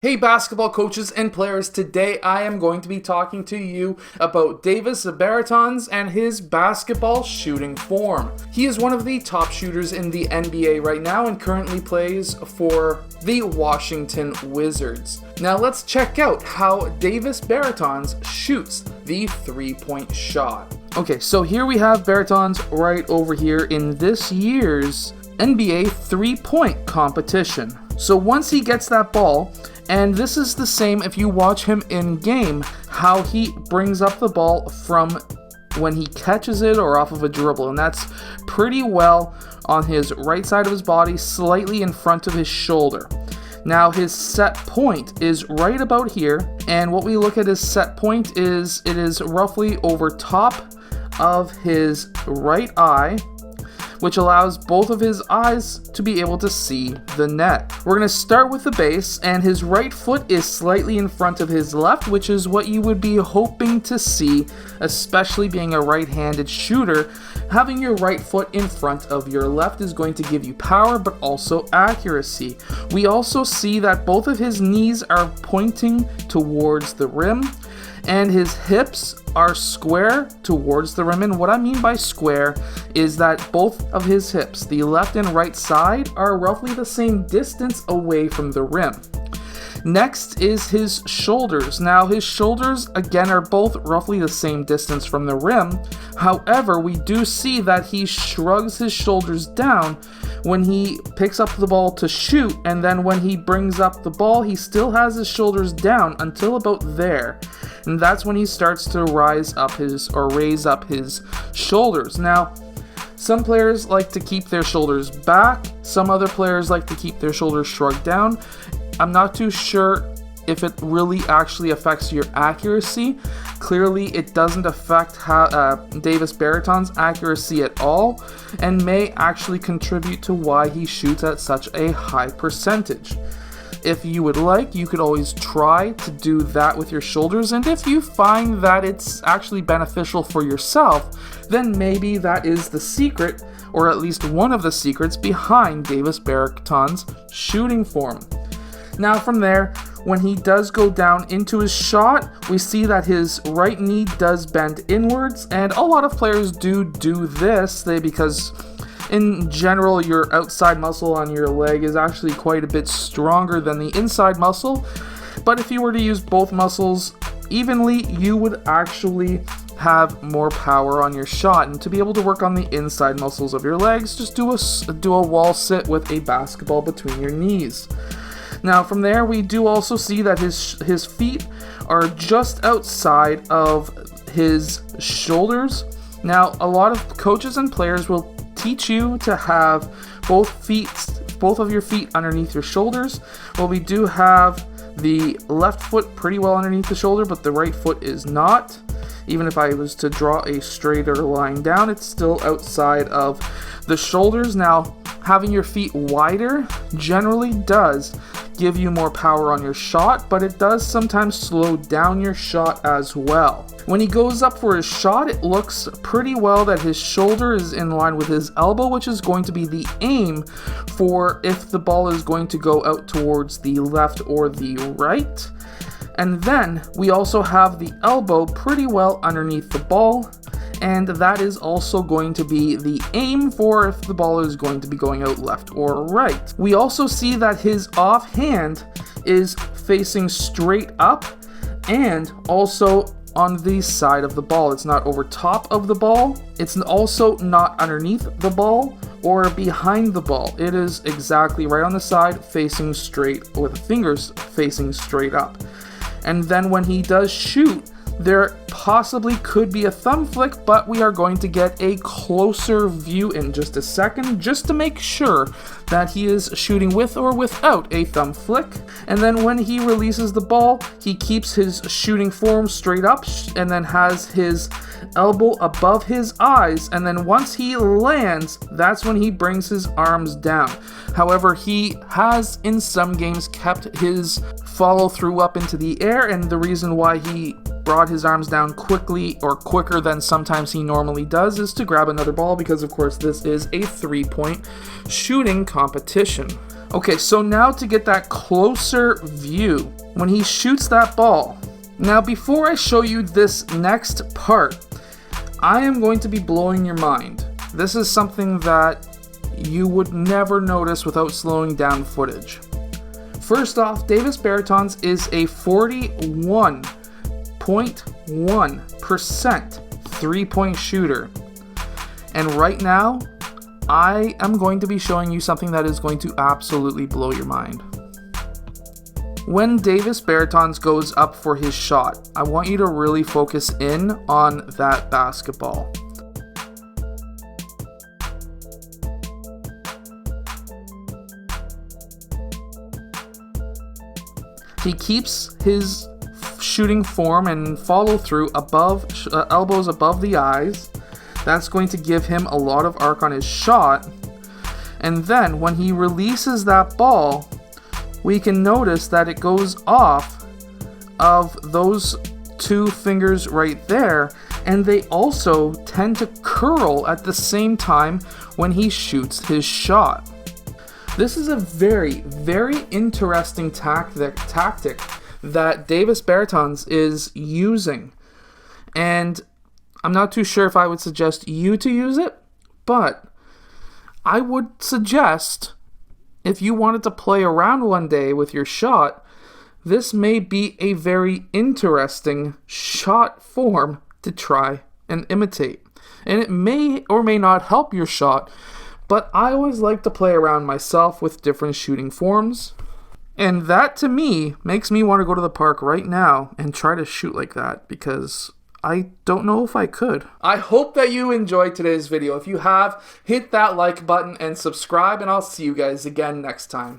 Hey basketball coaches and players, today I am going to be talking to you about Davis Bertans and his basketball shooting form. He is one of the top shooters in the NBA right now and currently plays for the Washington Wizards. Now let's check out how Davis Bertans shoots the three-point shot. Okay, so here we have Bertans right over here in this year's NBA three-point competition. So once he gets that ball, and this is the same if you watch him in game, how he brings up the ball from when he catches it or off of a dribble, and that's pretty well on his right side of his body, slightly in front of his shoulder. Now his set point is right about here, and what we look at as set point is it is roughly over top of his right eye, which allows both of his eyes to be able to see the net. We're going to start with the base, and his right foot is slightly in front of his left, which is what you would be hoping to see, especially being a right-handed shooter. Having your right foot in front of your left is going to give you power, but also accuracy. We also see that both of his knees are pointing towards the rim, and his hips are square towards the rim. And what I mean by square is that both of his hips, the left and right side, are roughly the same distance away from the rim. Next is his shoulders. Now his shoulders again are both roughly the same distance from the rim. However, we do see that he shrugs his shoulders down when he picks up the ball to shoot, and then when he brings up the ball, he still has his shoulders down until about there. And that's when he starts to raise up his shoulders. Now, some players like to keep their shoulders back. Some other players like to keep their shoulders shrugged down. I'm not too sure if it really actually affects your accuracy. Clearly, it doesn't affect Davis Bertans' accuracy at all, and may actually contribute to why he shoots at such a high percentage. If you would like, you could always try to do that with your shoulders, and if you find that it's actually beneficial for yourself, then maybe that is the secret, or at least one of the secrets behind Davis Bertans' shooting form. Now from there, when he does go down into his shot, we see that his right knee does bend inwards, and a lot of players do this because in general, your outside muscle on your leg is actually quite a bit stronger than the inside muscle. But if you were to use both muscles evenly, you would actually have more power on your shot. And to be able to work on the inside muscles of your legs, just do a wall sit with a basketball between your knees. Now from there, we do also see that his feet are just outside of his shoulders. Now, a lot of coaches and players will teach you to have both of your feet underneath your shoulders. Well, we do have the left foot pretty well underneath the shoulder, but the right foot is not. Even if I was to draw a straighter line down, it's still outside of the shoulders. Now, having your feet wider generally does give you more power on your shot, but it does sometimes slow down your shot as well. When he goes up for his shot, it looks pretty well that his shoulder is in line with his elbow, which is going to be the aim for if the ball is going to go out towards the left or the right. And then we also have the elbow pretty well underneath the ball, and that is also going to be the aim for if the ball is going to be going out left or right. We also see that his offhand is facing straight up and also on the side of the ball. It's not over top of the ball. It's also not underneath the ball or behind the ball. It is exactly right on the side, facing straight, with fingers facing straight up. And then when he does shoot, there possibly could be a thumb flick, but we are going to get a closer view in just a second, just to make sure that he is shooting with or without a thumb flick. And then when he releases the ball, he keeps his shooting form straight up and then has his elbow above his eyes, and then once he lands, that's when he brings his arms down. However, he has in some games kept his follow through up into the air, and the reason why he brought his arms down quickly or quicker than sometimes he normally does is to grab another ball, because of course this is a three-point shooting competition. Okay, so now to get that closer view when he shoots that ball. Now before I show you this next part, I am going to be blowing your mind. This is something that you would never notice without slowing down footage. First off, Davis Bertans is a 41.1% three-point shooter. And right now, I am going to be showing you something that is going to absolutely blow your mind. When Davis Bertans goes up for his shot, I want you to really focus in on that basketball. He keeps his shooting form and follow through above elbows above the eyes. That's going to give him a lot of arc on his shot. And then when he releases that ball, we can notice that it goes off of those two fingers right there, and they also tend to curl at the same time when he shoots his shot. This is a very, very interesting tactic that Davis Bertans is using. And I'm not too sure if I would suggest you to use it, but I would suggest if you wanted to play around one day with your shot, this may be a very interesting shot form to try and imitate. And it may or may not help your shot, but I always like to play around myself with different shooting forms. And that to me makes me want to go to the park right now and try to shoot like that, because I don't know if I could. I hope that you enjoyed today's video. If you have, hit that like button and subscribe, and I'll see you guys again next time.